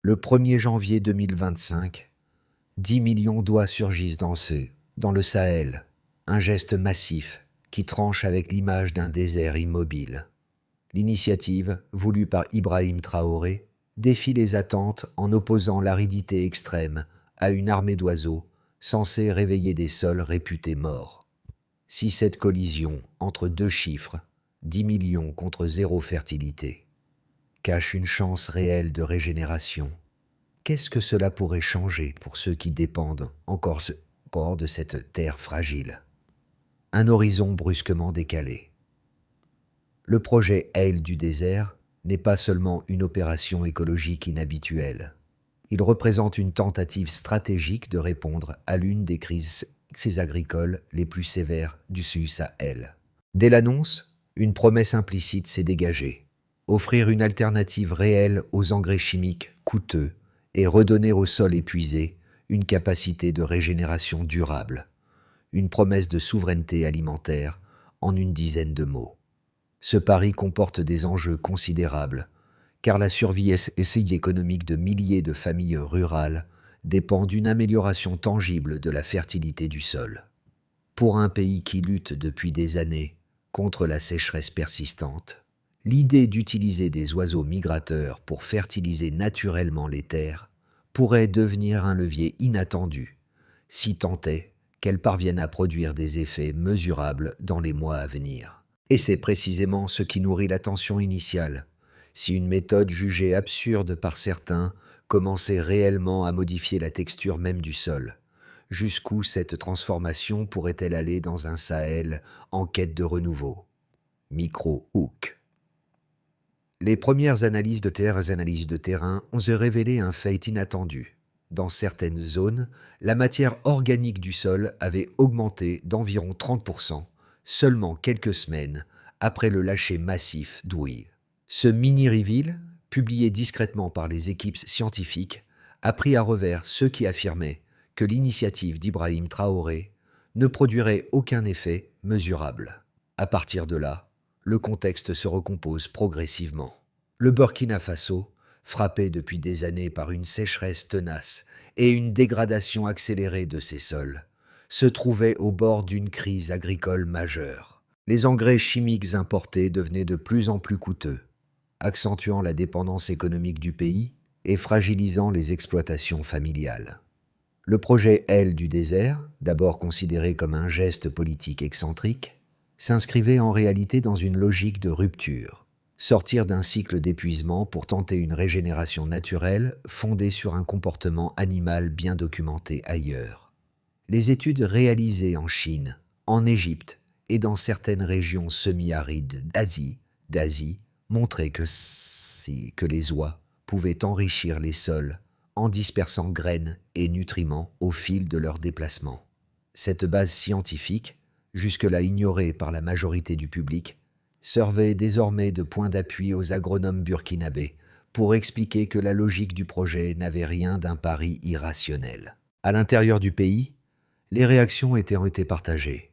Le 1er janvier 2025, 10 millions d'oies surgissent dans le Sahel, un geste massif qui tranche avec l'image d'un désert immobile. L'initiative, voulue par Ibrahim Traoré, défie les attentes en opposant l'aridité extrême à une armée d'oiseaux censée réveiller des sols réputés morts. Si cette collision entre deux chiffres, 10 millions contre zéro fertilité, cache une chance réelle de régénération, qu'est-ce que cela pourrait changer pour ceux qui dépendent encore de cette terre fragile? Un horizon brusquement décalé. Le projet Aile du désert n'est pas seulement une opération écologique inhabituelle. Il représente une tentative stratégique de répondre à l'une des crises agricoles les plus sévères du Sahel. Dès l'annonce, une promesse implicite s'est dégagée: offrir une alternative réelle aux engrais chimiques coûteux et redonner au sol épuisé une capacité de régénération durable. Une promesse de souveraineté alimentaire en une dizaine de mots. Ce pari comporte des enjeux considérables, car la survie économique de milliers de familles rurales dépend d'une amélioration tangible de la fertilité du sol. Pour un pays qui lutte depuis des années contre la sécheresse persistante, l'idée d'utiliser des oiseaux migrateurs pour fertiliser naturellement les terres pourrait devenir un levier inattendu, si tant est qu'elle parvienne à produire des effets mesurables dans les mois à venir. Et c'est précisément ce qui nourrit la tension initiale. Si une méthode jugée absurde par certains commençait réellement à modifier la texture même du sol, jusqu'où cette transformation pourrait-elle aller dans un Sahel en quête de renouveau? Micro-hook. Les premières analyses de terrain ont révélé un fait inattendu. Dans certaines zones, la matière organique du sol avait augmenté d'environ 30%, seulement quelques semaines après le lâcher massif d'houille. Ce mini-reveal, publié discrètement par les équipes scientifiques, a pris à revers ceux qui affirmaient que l'initiative d'Ibrahim Traoré ne produirait aucun effet mesurable. À partir de là, le contexte se recompose progressivement. Le Burkina Faso, frappé depuis des années par une sécheresse tenace et une dégradation accélérée de ses sols, se trouvait au bord d'une crise agricole majeure. Les engrais chimiques importés devenaient de plus en plus coûteux, accentuant la dépendance économique du pays et fragilisant les exploitations familiales. Le projet Aile du désert, d'abord considéré comme un geste politique excentrique, s'inscrivait en réalité dans une logique de rupture, sortir d'un cycle d'épuisement pour tenter une régénération naturelle fondée sur un comportement animal bien documenté ailleurs. Les études réalisées en Chine, en Égypte et dans certaines régions semi-arides d'Asie montraient que les oies pouvaient enrichir les sols en dispersant graines et nutriments au fil de leur déplacement. Cette base scientifique, jusque-là ignorée par la majorité du public, servait désormais de point d'appui aux agronomes burkinabés pour expliquer que la logique du projet n'avait rien d'un pari irrationnel. À l'intérieur du pays, les réactions étaient partagées.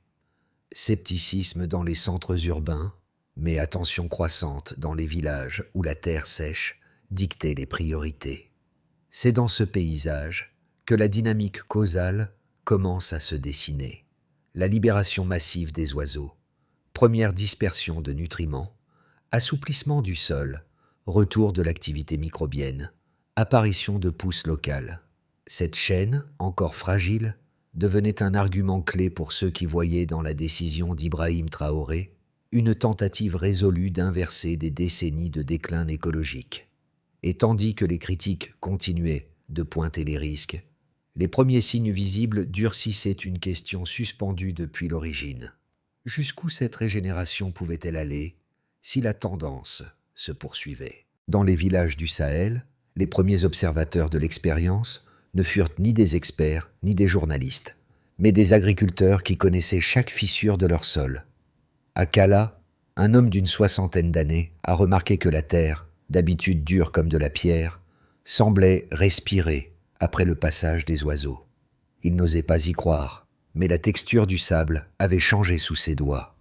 Scepticisme dans les centres urbains, mais attention croissante dans les villages où la terre sèche dictait les priorités. C'est dans ce paysage que la dynamique causale commence à se dessiner. La libération massive des oiseaux, première dispersion de nutriments, assouplissement du sol, retour de l'activité microbienne, apparition de pousses locales. Cette chaîne, encore fragile, devenait un argument clé pour ceux qui voyaient dans la décision d'Ibrahim Traoré une tentative résolue d'inverser des décennies de déclin écologique. Et tandis que les critiques continuaient de pointer les risques, les premiers signes visibles durcissaient une question suspendue depuis l'origine. Jusqu'où cette régénération pouvait-elle aller si la tendance se poursuivait? Dans les villages du Sahel, les premiers observateurs de l'expérience ne furent ni des experts ni des journalistes, mais des agriculteurs qui connaissaient chaque fissure de leur sol. À Kala, un homme d'une 60aine d'années a remarqué que la terre, d'habitude dure comme de la pierre, semblait respirer après le passage des oiseaux. Il n'osait pas y croire, mais la texture du sable avait changé sous ses doigts.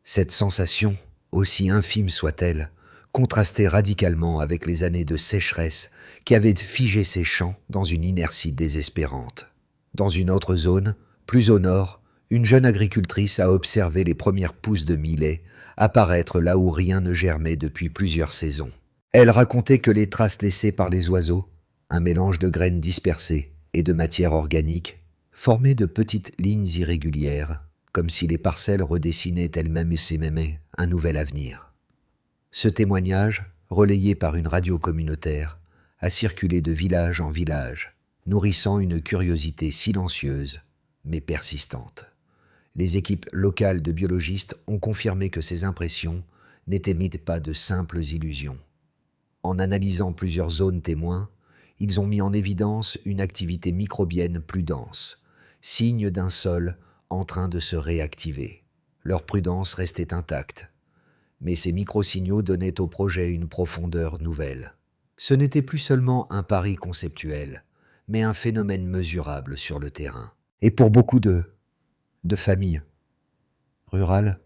Cette sensation, aussi infime soit-elle, contrastait radicalement avec les années de sécheresse qui avaient figé ces champs dans une inertie désespérante. Dans une autre zone, plus au nord, une jeune agricultrice a observé les premières pousses de millet apparaître là où rien ne germait depuis plusieurs saisons. Elle racontait que les traces laissées par les oiseaux, un mélange de graines dispersées et de matière organique, formaient de petites lignes irrégulières, comme si les parcelles redessinaient elles-mêmes et s'aimaient un nouvel avenir. Ce témoignage, relayé par une radio communautaire, a circulé de village en village, nourrissant une curiosité silencieuse mais persistante. Les équipes locales de biologistes ont confirmé que ces impressions n'étaient pas de simples illusions. En analysant plusieurs zones témoins, ils ont mis en évidence une activité microbienne plus dense, signe d'un sol en train de se réactiver. Leur prudence restait intacte, mais ces microsignaux donnaient au projet une profondeur nouvelle. Ce n'était plus seulement un pari conceptuel, mais un phénomène mesurable sur le terrain. Et pour beaucoup de familles rurales,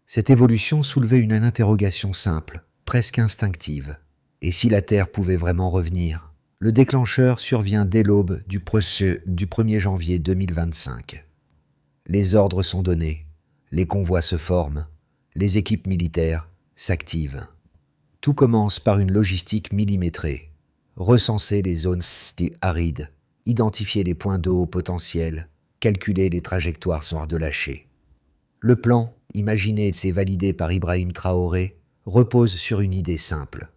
cette évolution soulevait une interrogation simple, presque instinctive. Et si la Terre pouvait vraiment revenir? Le déclencheur survient dès l'aube du 1er janvier 2025. Les ordres sont donnés, les convois se forment, les équipes militaires s'activent. Tout commence par une logistique millimétrée. Recenser les zones arides, identifier les points d'eau potentiels, calculer les trajectoires sans de lâcher. Le plan, imaginé et validé par Ibrahim Traoré, repose sur une idée simple.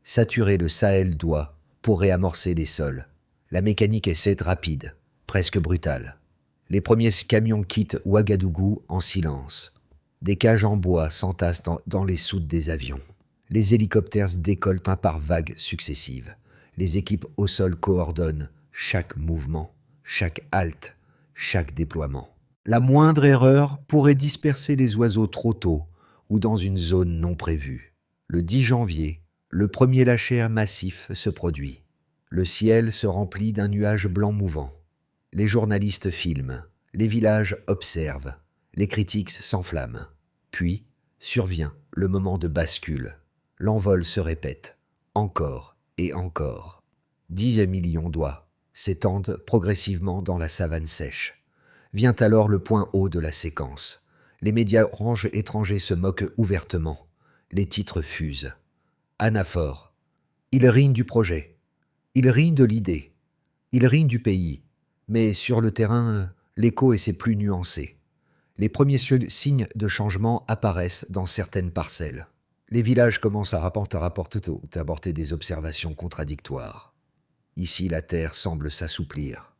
Saturer le Sahel d'oie pour réamorcer les sols. La mécanique est rapide, presque brutale. Les premiers camions quittent Ouagadougou en silence. Des cages en bois s'entassent dans les soutes des avions. Les hélicoptères décollent par vagues successives. Les équipes au sol coordonnent chaque mouvement, chaque halte, chaque déploiement. La moindre erreur pourrait disperser les oiseaux trop tôt ou dans une zone non prévue. Le 10 janvier, le premier lâcher massif se produit. Le ciel se remplit d'un nuage blanc mouvant. Les journalistes filment, les villages observent, les critiques s'enflamment. Puis survient le moment de bascule. L'envol se répète, encore et encore. 10 millions d'oies s'étendent progressivement dans la savane sèche. Vient alors le point haut de la séquence. Les médias étrangers se moquent ouvertement. Les titres fusent. Anaphore. Il rient du projet. Il rient de l'idée. Il rient du pays. Mais sur le terrain, l'écho est plus nuancé. Les premiers signes de changement apparaissent dans certaines parcelles. Les villages commencent à apporter des observations contradictoires. Ici, la terre semble s'assouplir.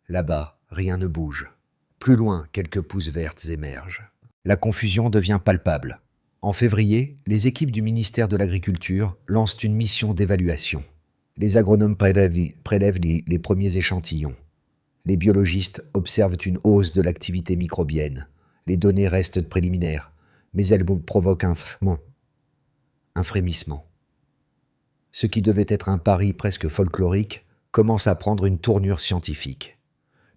Là-bas, rien ne bouge. Plus loin, quelques pousses vertes émergent. La confusion devient palpable. En février, les équipes du ministère de l'Agriculture lancent une mission d'évaluation. Les agronomes prélèvent les premiers échantillons. Les biologistes observent une hausse de l'activité microbienne. Les données restent préliminaires, mais elles provoquent un frémissement. Ce qui devait être un pari presque folklorique commence à prendre une tournure scientifique.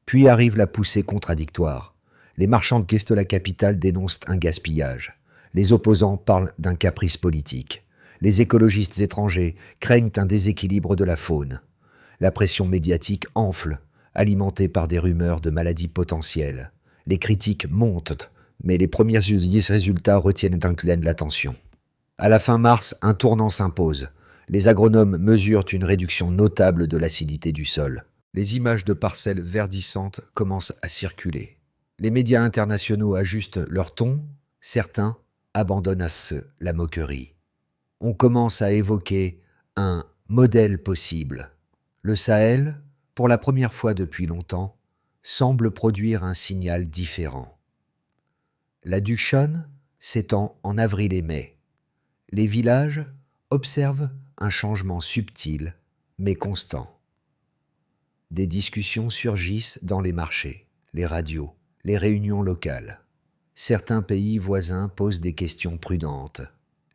Puis arrive la poussée contradictoire. Les marchands de caisse de la capitale dénoncent un gaspillage. Les opposants parlent d'un caprice politique. Les écologistes étrangers craignent un déséquilibre de la faune. La pression médiatique enfle, alimentée par des rumeurs de maladies potentielles. Les critiques montent, mais les premiers résultats retiennent l'attention. À la fin mars, un tournant s'impose. Les agronomes mesurent une réduction notable de l'acidité du sol. Les images de parcelles verdissantes commencent à circuler. Les médias internationaux ajustent leur ton, certains abandonnent la moquerie. On commence à évoquer un modèle possible. Le Sahel, pour la première fois depuis longtemps, semble produire un signal différent. L'adduction s'étend en avril et mai. Les villages observent un changement subtil mais constant. Des discussions surgissent dans les marchés, les radios, les réunions locales. Certains pays voisins posent des questions prudentes.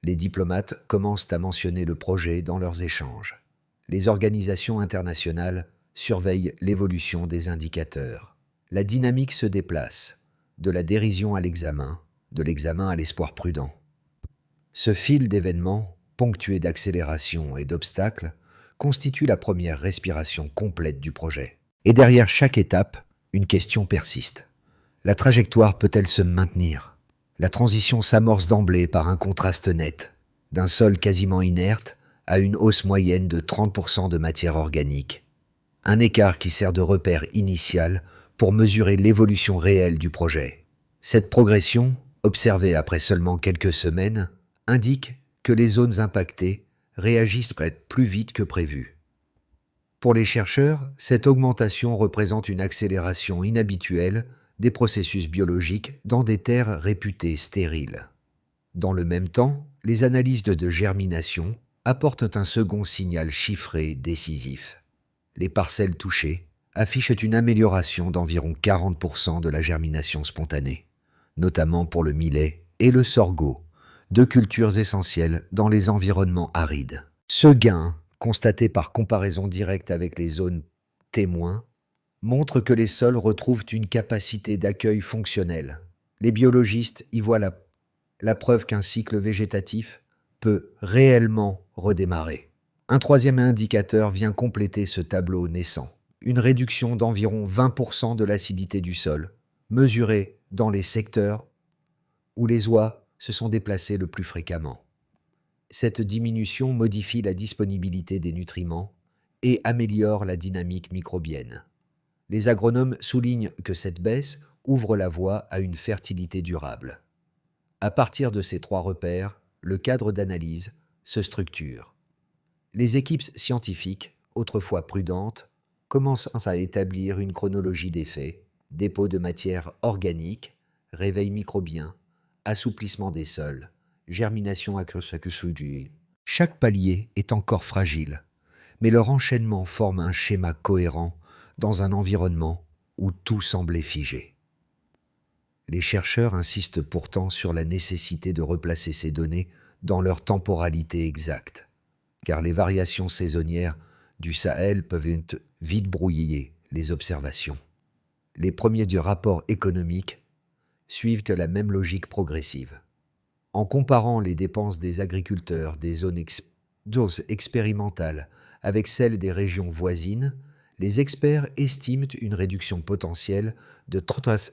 Les diplomates commencent à mentionner le projet dans leurs échanges. Les organisations internationales surveillent l'évolution des indicateurs. La dynamique se déplace, de la dérision à l'examen, de l'examen à l'espoir prudent. Ce fil d'événements, ponctué d'accélérations et d'obstacles, constitue la première respiration complète du projet. Et derrière chaque étape, une question persiste. La trajectoire peut-elle se maintenir? La transition s'amorce d'emblée par un contraste net, d'un sol quasiment inerte à une hausse moyenne de 30% de matière organique. Un écart qui sert de repère initial pour mesurer l'évolution réelle du projet. Cette progression, observée après seulement quelques semaines, indique que les zones impactées réagissent plus vite que prévu. Pour les chercheurs, cette augmentation représente une accélération inhabituelle des processus biologiques dans des terres réputées stériles. Dans le même temps, les analyses de germination apportent un second signal chiffré décisif. Les parcelles touchées affichent une amélioration d'environ 40% de la germination spontanée, notamment pour le millet et le sorgho, deux cultures essentielles dans les environnements arides. Ce gain, constaté par comparaison directe avec les zones témoins, montre que les sols retrouvent une capacité d'accueil fonctionnelle. Les biologistes y voient la preuve qu'un cycle végétatif peut réellement redémarrer. Un troisième indicateur vient compléter ce tableau naissant. Une réduction d'environ 20% de l'acidité du sol, mesurée dans les secteurs où les oies se sont déplacées le plus fréquemment. Cette diminution modifie la disponibilité des nutriments et améliore la dynamique microbienne. Les agronomes soulignent que cette baisse ouvre la voie à une fertilité durable. À partir de ces trois repères, le cadre d'analyse se structure. Les équipes scientifiques, autrefois prudentes, commencent à établir une chronologie des faits, dépôt de matière organique, réveil microbien, assouplissement des sols, germination accrue. Chaque palier est encore fragile, mais leur enchaînement forme un schéma cohérent dans un environnement où tout semblait figé. Les chercheurs insistent pourtant sur la nécessité de replacer ces données dans leur temporalité exacte, car les variations saisonnières du Sahel peuvent vite brouiller les observations. Les premiers du rapport économique suivent la même logique progressive. En comparant les dépenses des agriculteurs des zones expérimentales avec celles des régions voisines, les experts estiment une réduction potentielle de 30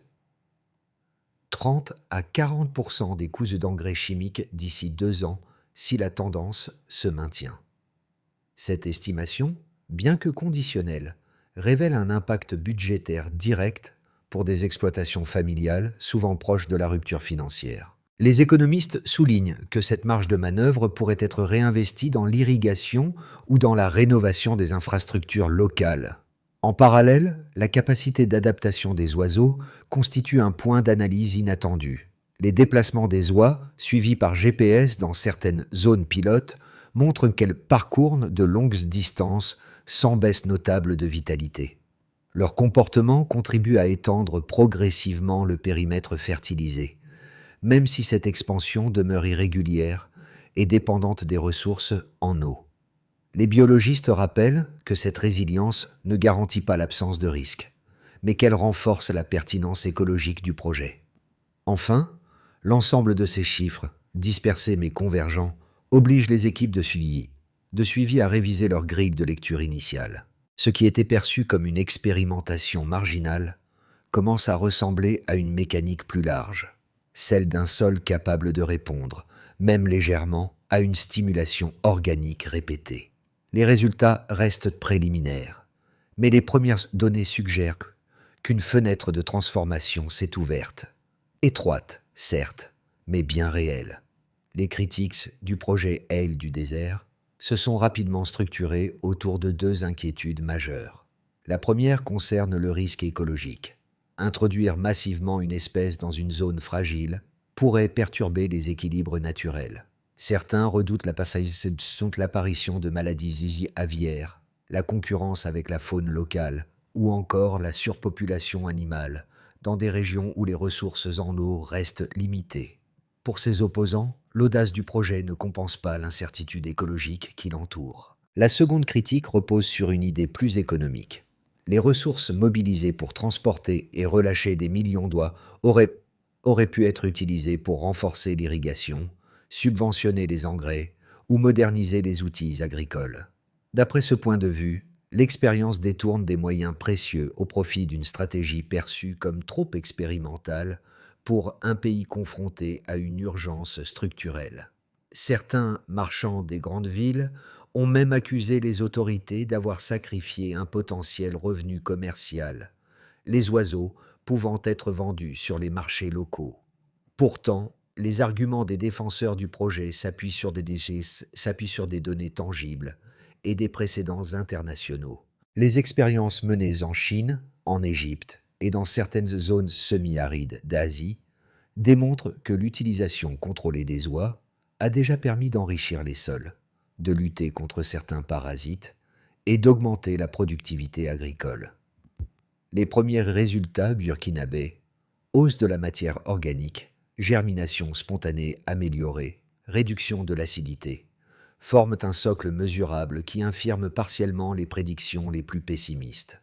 à 40% des coûts d'engrais chimiques d'ici 2 ans si la tendance se maintient. Cette estimation, bien que conditionnelle, révèle un impact budgétaire direct pour des exploitations familiales souvent proches de la rupture financière. Les économistes soulignent que cette marge de manœuvre pourrait être réinvestie dans l'irrigation ou dans la rénovation des infrastructures locales. En parallèle, la capacité d'adaptation des oiseaux constitue un point d'analyse inattendu. Les déplacements des oies, suivis par GPS dans certaines zones pilotes, montrent qu'elles parcourent de longues distances sans baisse notable de vitalité. Leur comportement contribue à étendre progressivement le périmètre fertilisé, même si cette expansion demeure irrégulière et dépendante des ressources en eau. Les biologistes rappellent que cette résilience ne garantit pas l'absence de risque, mais qu'elle renforce la pertinence écologique du projet. Enfin, l'ensemble de ces chiffres, dispersés mais convergents, oblige les équipes de suivi à réviser leur grille de lecture initiale. Ce qui était perçu comme une expérimentation marginale commence à ressembler à une mécanique plus large, celle d'un sol capable de répondre, même légèrement, à une stimulation organique répétée. Les résultats restent préliminaires, mais les premières données suggèrent qu'une fenêtre de transformation s'est ouverte. Étroite, certes, mais bien réelle. Les critiques du projet Ale du désert se sont rapidement structurées autour de 2 inquiétudes majeures. La première concerne le risque écologique. Introduire massivement une espèce dans une zone fragile pourrait perturber les équilibres naturels. Certains redoutent l'apparition de maladies aviaires, la concurrence avec la faune locale ou encore la surpopulation animale dans des régions où les ressources en eau restent limitées. Pour ses opposants, l'audace du projet ne compense pas l'incertitude écologique qui l'entoure. La seconde critique repose sur une idée plus économique. Les ressources mobilisées pour transporter et relâcher des millions d'oies auraient pu être utilisées pour renforcer l'irrigation, subventionner les engrais ou moderniser les outils agricoles. D'après ce point de vue, l'expérience détourne des moyens précieux au profit d'une stratégie perçue comme trop expérimentale pour un pays confronté à une urgence structurelle. Certains marchands des grandes villes ont même accusé les autorités d'avoir sacrifié un potentiel revenu commercial, les oiseaux pouvant être vendus sur les marchés locaux. Pourtant, les arguments des défenseurs du projet s'appuient sur des données tangibles et des précédents internationaux. Les expériences menées en Chine, en Égypte et dans certaines zones semi-arides d'Asie démontrent que l'utilisation contrôlée des oies a déjà permis d'enrichir les sols, de lutter contre certains parasites et d'augmenter la productivité agricole. Les premiers résultats burkinabés, hausse de la matière organique, germination spontanée améliorée, réduction de l'acidité, forment un socle mesurable qui infirme partiellement les prédictions les plus pessimistes.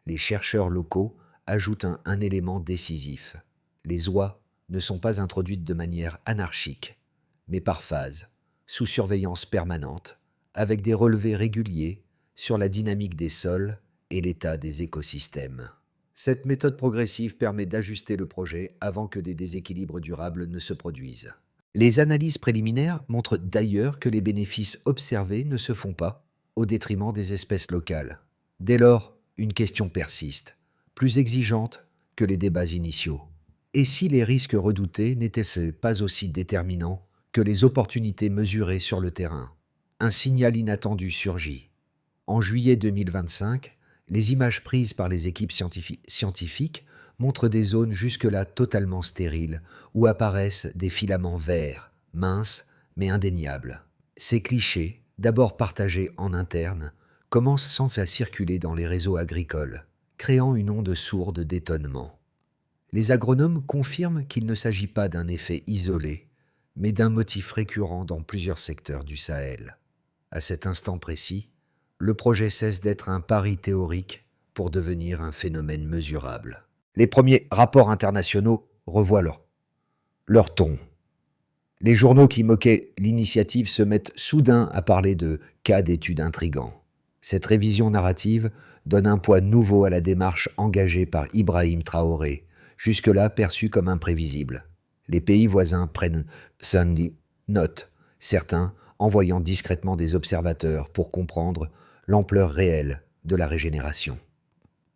Les chercheurs locaux ajoutent un élément décisif. Les oies ne sont pas introduites de manière anarchique, mais par phase, sous surveillance permanente, avec des relevés réguliers sur la dynamique des sols et l'état des écosystèmes. Cette méthode progressive permet d'ajuster le projet avant que des déséquilibres durables ne se produisent. Les analyses préliminaires montrent d'ailleurs que les bénéfices observés ne se font pas au détriment des espèces locales. Dès lors, une question persiste, plus exigeante que les débats initiaux. Et si les risques redoutés n'étaient pas aussi déterminants que les opportunités mesurées sur le terrain? Un signal inattendu surgit. En juillet 2025, les images prises par les équipes scientifiques montrent des zones jusque-là totalement stériles où apparaissent des filaments verts, minces mais indéniables. Ces clichés, d'abord partagés en interne, commencent sans à circuler dans les réseaux agricoles, créant une onde sourde d'étonnement. Les agronomes confirment qu'il ne s'agit pas d'un effet isolé, mais d'un motif récurrent dans plusieurs secteurs du Sahel. À cet instant précis, le projet cesse d'être un pari théorique pour devenir un phénomène mesurable. Les premiers rapports internationaux revoient leur ton. Les journaux qui moquaient l'initiative se mettent soudain à parler de cas d'études intrigants. Cette révision narrative donne un poids nouveau à la démarche engagée par Ibrahim Traoré, jusque-là perçue comme imprévisible. Les pays voisins prennent note, certains envoyant discrètement des observateurs pour comprendre l'ampleur réelle de la régénération.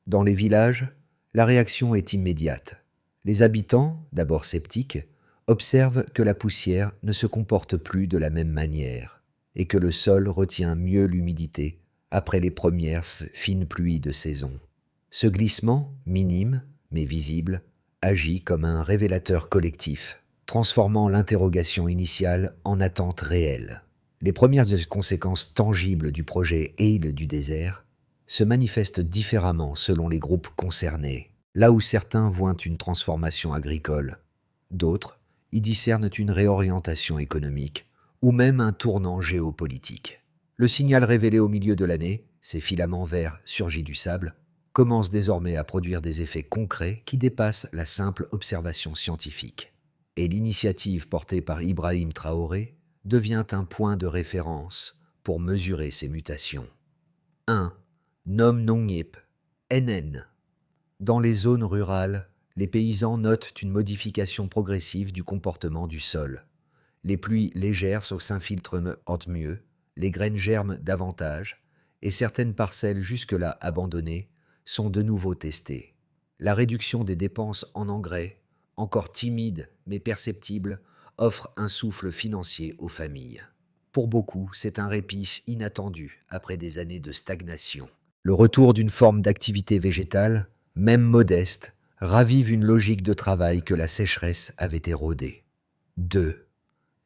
Dans les villages, la réaction est immédiate. Les habitants, d'abord sceptiques, observent que la poussière ne se comporte plus de la même manière et que le sol retient mieux l'humidité après les premières fines pluies de saison. Ce glissement, minime mais visible, agit comme un révélateur collectif, transformant l'interrogation initiale en attente réelle. Les premières conséquences tangibles du projet Île du désert se manifestent différemment selon les groupes concernés. Là où certains voient une transformation agricole, d'autres y discernent une réorientation économique ou même un tournant géopolitique. Le signal révélé au milieu de l'année, ces filaments verts surgis du sable, commence désormais à produire des effets concrets qui dépassent la simple observation scientifique. Et l'initiative portée par Ibrahim Traoré devient un point de référence pour mesurer ces mutations. 1. Nom Nongyip, NN. Dans les zones rurales, les paysans notent une modification progressive du comportement du sol. Les pluies légères s'infiltrent mieux, les graines germent davantage, et certaines parcelles jusque-là abandonnées sont de nouveau testées. La réduction des dépenses en engrais, encore timide mais perceptible, offre un souffle financier aux familles. Pour beaucoup, c'est un répit inattendu après des années de stagnation. Le retour d'une forme d'activité végétale, même modeste, ravive une logique de travail que la sécheresse avait érodée. 2.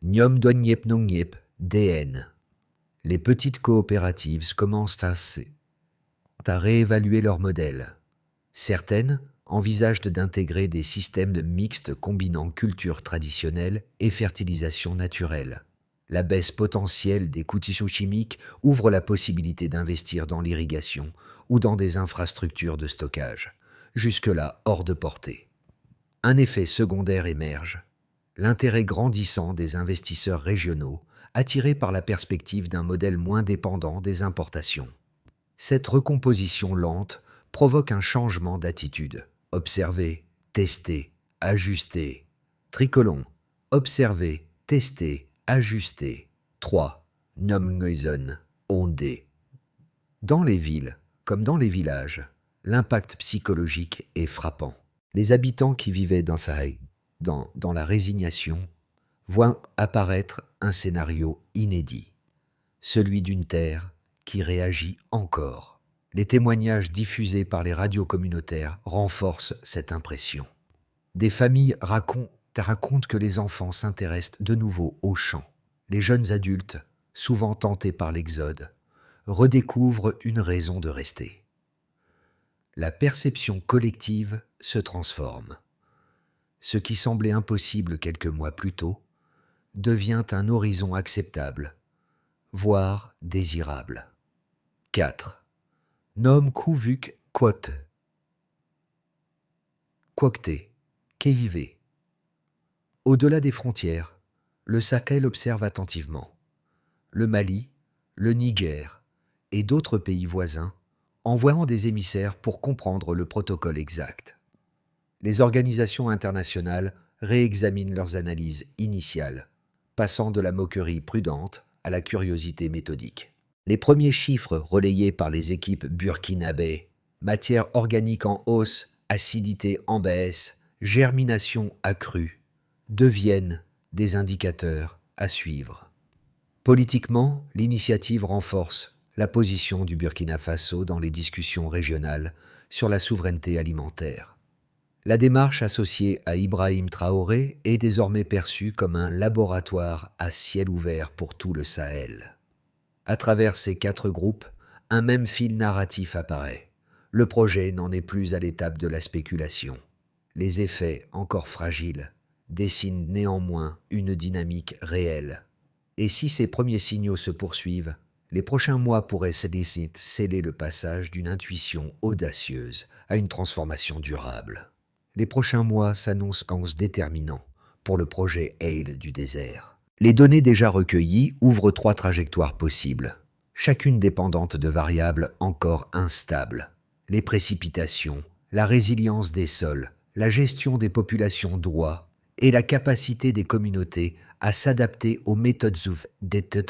Nyom Donyep Nongyep, DN. Les petites coopératives commencent à réévaluer leur modèle. Certaines envisagent d'intégrer des systèmes mixtes combinant culture traditionnelle et fertilisation naturelle. La baisse potentielle des coûts chimiques ouvre la possibilité d'investir dans l'irrigation ou dans des infrastructures de stockage, jusque-là hors de portée. Un effet secondaire émerge. l'intérêt grandissant des investisseurs régionaux, attirés par la perspective d'un modèle moins dépendant des importations. Cette recomposition lente provoque un changement d'attitude. Observer, tester, ajuster. Tricolon. Observer, tester, ajuster. 3. Nomgösen, ondé. Dans les villes, comme dans les villages, l'impact psychologique est frappant. Les habitants qui vivaient dans la résignation voient apparaître un scénario inédit, celui d'une terre qui réagit encore. Les témoignages diffusés par les radios communautaires renforcent cette impression. Des familles racontent que les enfants s'intéressent de nouveau aux champs. Les jeunes adultes, souvent tentés par l'exode, redécouvrent une raison de rester. La perception collective se transforme. Ce qui semblait impossible quelques mois plus tôt devient un horizon acceptable, voire désirable. 4. Nom Kuvuk Kwokte. Kwokte, Kéivé. Au-delà des frontières, le Sahel observe attentivement. Le Mali, le Niger et d'autres pays voisins envoient des émissaires pour comprendre le protocole exact. Les organisations internationales réexaminent leurs analyses initiales, passant de la moquerie prudente à la curiosité méthodique. Les premiers chiffres relayés par les équipes burkinabè, matière organique en hausse, acidité en baisse, germination accrue, deviennent des indicateurs à suivre. Politiquement, l'initiative renforce la position du Burkina Faso dans les discussions régionales sur la souveraineté alimentaire. La démarche associée à Ibrahim Traoré est désormais perçue comme un laboratoire à ciel ouvert pour tout le Sahel. À travers ces 4 groupes, un même fil narratif apparaît. Le projet n'en est plus à l'étape de la spéculation. Les effets, encore fragiles, dessinent néanmoins une dynamique réelle. Et si ces premiers signaux se poursuivent, les prochains mois pourraient sceller le passage d'une intuition audacieuse à une transformation durable. Les prochains mois s'annoncent déterminants pour le projet Ale du désert. Les données déjà recueillies ouvrent 3 trajectoires possibles, chacune dépendante de variables encore instables. Les précipitations, la résilience des sols, la gestion des populations d'oies et la capacité des communautés à s'adapter aux méthodes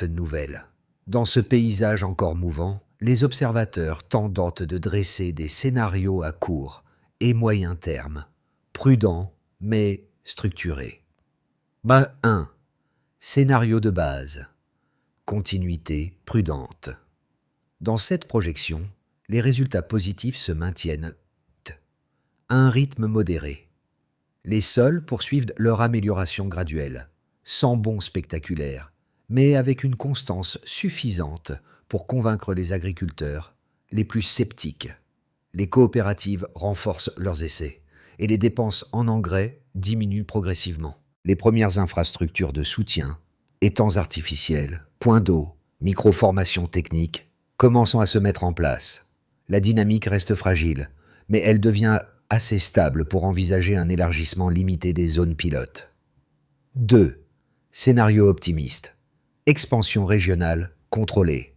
nouvelles. Dans ce paysage encore mouvant, les observateurs tentent de dresser des scénarios à court et moyen terme, prudents mais structurés. 1. Scénario de base. Continuité prudente. Dans cette projection, les résultats positifs se maintiennent à un rythme modéré. Les sols poursuivent leur amélioration graduelle, sans bond spectaculaire, mais avec une constance suffisante pour convaincre les agriculteurs les plus sceptiques. Les coopératives renforcent leurs essais et les dépenses en engrais diminuent progressivement. Les premières infrastructures de soutien, étangs artificiels, points d'eau, micro-formations techniques, commençant à se mettre en place. La dynamique reste fragile, mais elle devient assez stable pour envisager un élargissement limité des zones pilotes. 2. Scénario optimiste. Expansion régionale contrôlée.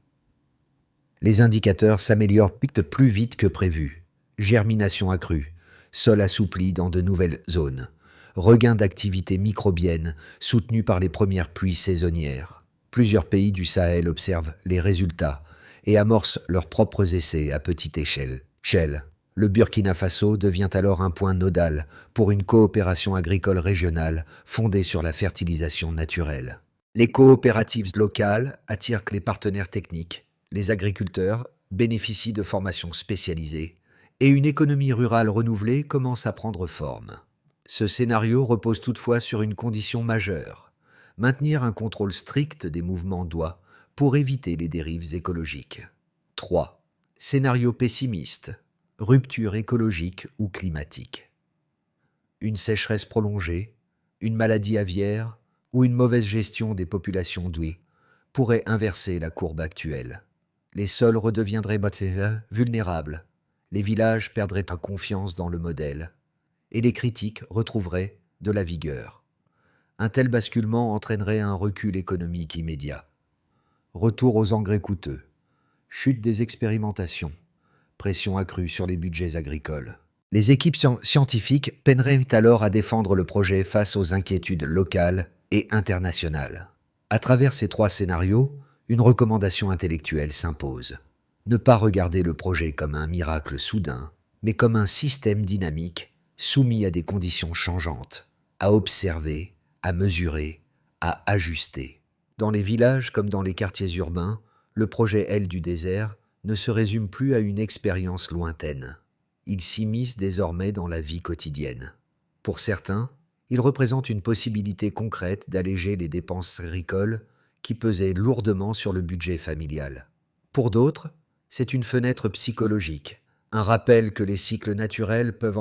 Les indicateurs s'améliorent plus vite que prévu. Germination accrue, sol assoupli dans de nouvelles zones, regain d'activité microbienne soutenu par les premières pluies saisonnières. Plusieurs pays du Sahel observent les résultats et amorcent leurs propres essais à petite échelle. Le Burkina Faso devient alors un point nodal pour une coopération agricole régionale fondée sur la fertilisation naturelle. Les coopératives locales attirent les partenaires techniques, les agriculteurs bénéficient de formations spécialisées et une économie rurale renouvelée commence à prendre forme. Ce scénario repose toutefois sur une condition majeure, maintenir un contrôle strict des mouvements d'oies pour éviter les dérives écologiques. 3. Scénario pessimiste, rupture écologique ou climatique. Une sécheresse prolongée, une maladie aviaire ou une mauvaise gestion des populations d'ouïe pourrait inverser la courbe actuelle. Les sols redeviendraient vulnérables, les villages perdraient confiance dans le modèle, et les critiques retrouveraient de la vigueur. Un tel basculement entraînerait un recul économique immédiat. Retour aux engrais coûteux, chute des expérimentations, pression accrue sur les budgets agricoles. Les équipes scientifiques peineraient alors à défendre le projet face aux inquiétudes locales et internationales. À travers ces trois scénarios, une recommandation intellectuelle s'impose. Ne pas regarder le projet comme un miracle soudain, mais comme un système dynamique soumis à des conditions changeantes, à observer, à mesurer, à ajuster. Dans les villages comme dans les quartiers urbains, le projet L du désert ne se résume plus à une expérience lointaine. Il s'immisce désormais dans la vie quotidienne. Pour certains, il représente une possibilité concrète d'alléger les dépenses agricoles qui pesaient lourdement sur le budget familial. Pour d'autres, c'est une fenêtre psychologique, un rappel que les cycles naturels peuvent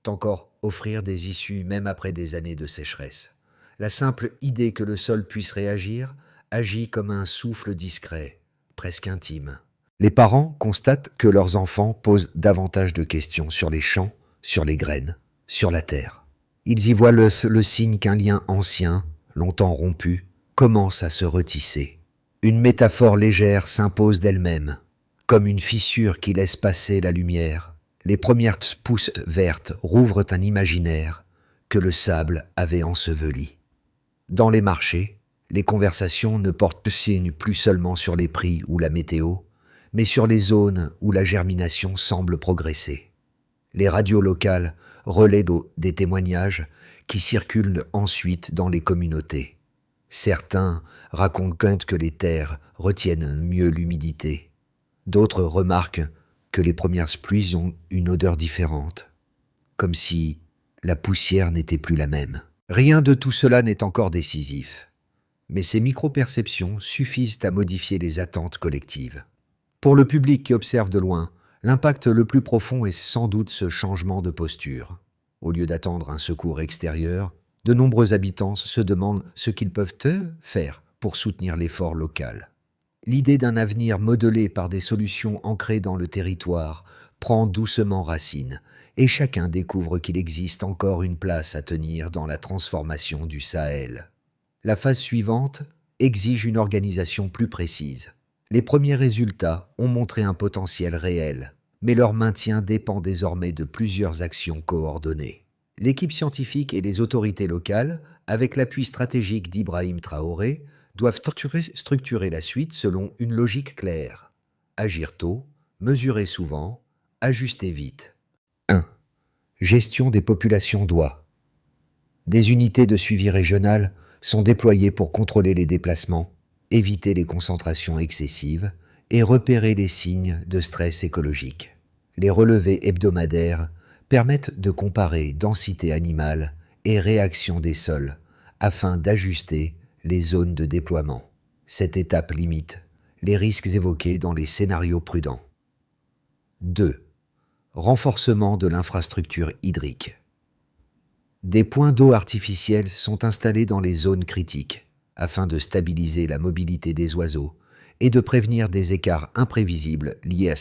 encore offrir des issues même après des années de sécheresse. La simple idée que le sol puisse réagir agit comme un souffle discret, presque intime. Les parents constatent que leurs enfants posent davantage de questions sur les champs, sur les graines, sur la terre. Ils y voient le signe qu'un lien ancien, longtemps rompu, commence à se retisser. Une métaphore légère s'impose d'elle-même, comme une fissure qui laisse passer la lumière. Les premières pousses vertes rouvrent un imaginaire que le sable avait enseveli. Dans les marchés, les conversations ne portent plus seulement sur les prix ou la météo, mais sur les zones où la germination semble progresser. Les radios locales relaient des témoignages qui circulent ensuite dans les communautés. Certains racontent que les terres retiennent mieux l'humidité. D'autres remarquent que les premières pluies ont une odeur différente, comme si la poussière n'était plus la même. Rien de tout cela n'est encore décisif, mais ces micro-perceptions suffisent à modifier les attentes collectives. Pour le public qui observe de loin, l'impact le plus profond est sans doute ce changement de posture. Au lieu d'attendre un secours extérieur, de nombreux habitants se demandent ce qu'ils peuvent faire pour soutenir l'effort local. L'idée d'un avenir modelé par des solutions ancrées dans le territoire prend doucement racine, et chacun découvre qu'il existe encore une place à tenir dans la transformation du Sahel. La phase suivante exige une organisation plus précise. Les premiers résultats ont montré un potentiel réel, mais leur maintien dépend désormais de plusieurs actions coordonnées. L'équipe scientifique et les autorités locales, avec l'appui stratégique d'Ibrahim Traoré, doivent structurer la suite selon une logique claire. Agir tôt, mesurer souvent, ajuster vite. 1. Gestion des populations d'oies. Des unités de suivi régionales sont déployées pour contrôler les déplacements, éviter les concentrations excessives et repérer les signes de stress écologique. Les relevés hebdomadaires permettent de comparer densité animale et réaction des sols afin d'ajuster les zones de déploiement. Cette étape limite les risques évoqués dans les scénarios prudents. 2. Renforcement de l'infrastructure hydrique. Des points d'eau artificiels sont installés dans les zones critiques afin de stabiliser la mobilité des oiseaux et de prévenir des écarts imprévisibles liés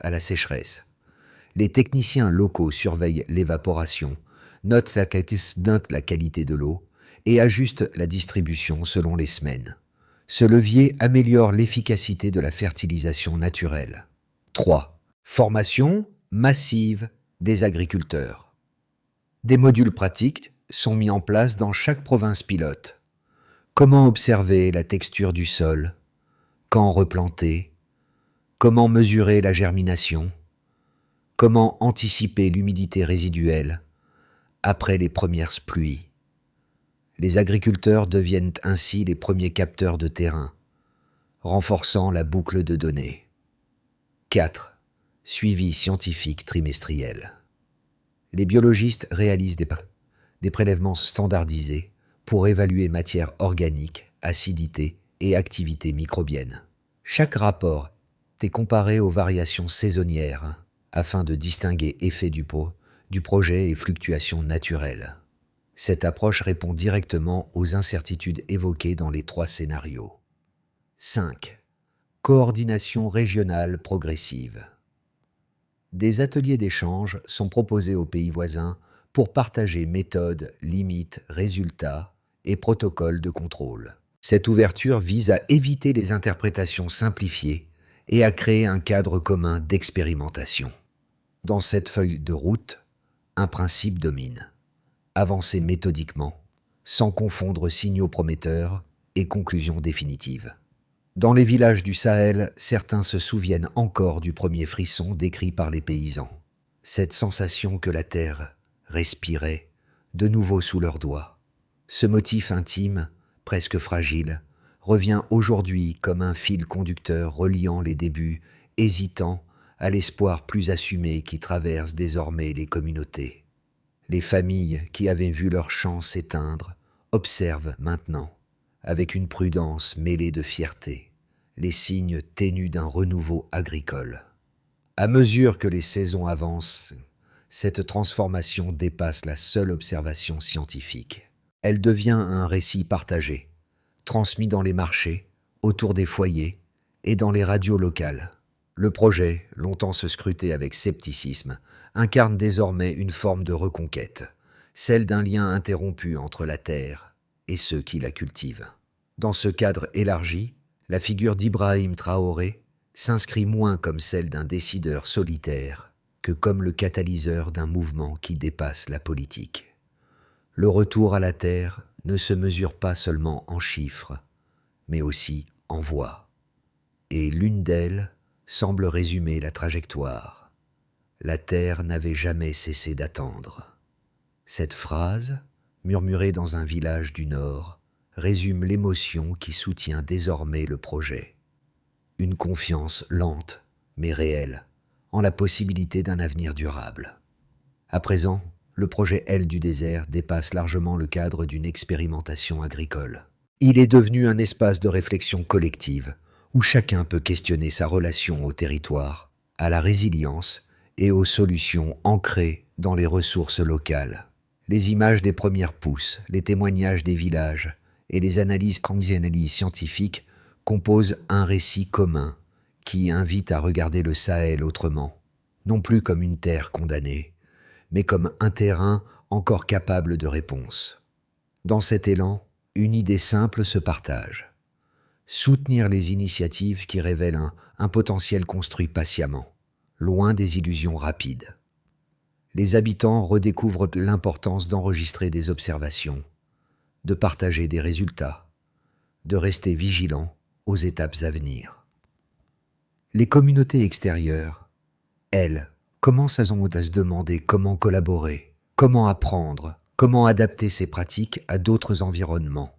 à la sécheresse. Les techniciens locaux surveillent l'évaporation, notent la qualité de l'eau et ajustent la distribution selon les semaines. Ce levier améliore l'efficacité de la fertilisation naturelle. 3. Formation massive des agriculteurs. Des modules pratiques sont mis en place dans chaque province pilote. Comment observer la texture du sol? Quand replanter? Comment mesurer la germination? Comment anticiper l'humidité résiduelle après les premières pluies? Les agriculteurs deviennent ainsi les premiers capteurs de terrain, renforçant la boucle de données. 4. Suivi scientifique trimestriel. Les biologistes réalisent des prélèvements standardisés pour évaluer matière organique, acidité et activité microbienne. Chaque rapport est comparé aux variations saisonnières afin de distinguer effets du projet et fluctuations naturelles. Cette approche répond directement aux incertitudes évoquées dans les 3 scénarios. 5. Coordination régionale progressive. Des ateliers d'échange sont proposés aux pays voisins pour partager méthodes, limites, résultats et protocoles de contrôle. Cette ouverture vise à éviter les interprétations simplifiées et à créer un cadre commun d'expérimentation. Dans cette feuille de route, un principe domine. Avancer méthodiquement, sans confondre signaux prometteurs et conclusions définitives. Dans les villages du Sahel, certains se souviennent encore du premier frisson décrit par les paysans. Cette sensation que la terre respirait de nouveau sous leurs doigts. Ce motif intime, presque fragile, revient aujourd'hui comme un fil conducteur reliant les débuts hésitants à l'espoir plus assumé qui traverse désormais les communautés. Les familles qui avaient vu leur champ s'éteindre observent maintenant, avec une prudence mêlée de fierté, les signes ténus d'un renouveau agricole. À mesure que les saisons avancent, cette transformation dépasse la seule observation scientifique. Elle devient un récit partagé, transmis dans les marchés, autour des foyers et dans les radios locales. Le projet, longtemps se scruté avec scepticisme, incarne désormais une forme de reconquête, celle d'un lien interrompu entre la terre et ceux qui la cultivent. Dans ce cadre élargi, la figure d'Ibrahim Traoré s'inscrit moins comme celle d'un décideur solitaire que comme le catalyseur d'un mouvement qui dépasse la politique. Le retour à la terre ne se mesure pas seulement en chiffres, mais aussi en voix. Et l'une d'elles semble résumer la trajectoire. La terre n'avait jamais cessé d'attendre. Cette phrase, murmurée dans un village du Nord, résume l'émotion qui soutient désormais le projet. Une confiance lente, mais réelle, en la possibilité d'un avenir durable. À présent, le projet L du désert dépasse largement le cadre d'une expérimentation agricole. Il est devenu un espace de réflexion collective, où chacun peut questionner sa relation au territoire, à la résilience et aux solutions ancrées dans les ressources locales. Les images des premières pousses, les témoignages des villages et les analyses scientifiques composent un récit commun qui invite à regarder le Sahel autrement, non plus comme une terre condamnée, mais comme un terrain encore capable de réponse. Dans cet élan, une idée simple se partage. Soutenir les initiatives qui révèlent un potentiel construit patiemment, loin des illusions rapides. Les habitants redécouvrent l'importance d'enregistrer des observations, de partager des résultats, de rester vigilants aux étapes à venir. Les communautés extérieures, elles, commencent à se demander comment collaborer, comment apprendre, comment adapter ces pratiques à d'autres environnements.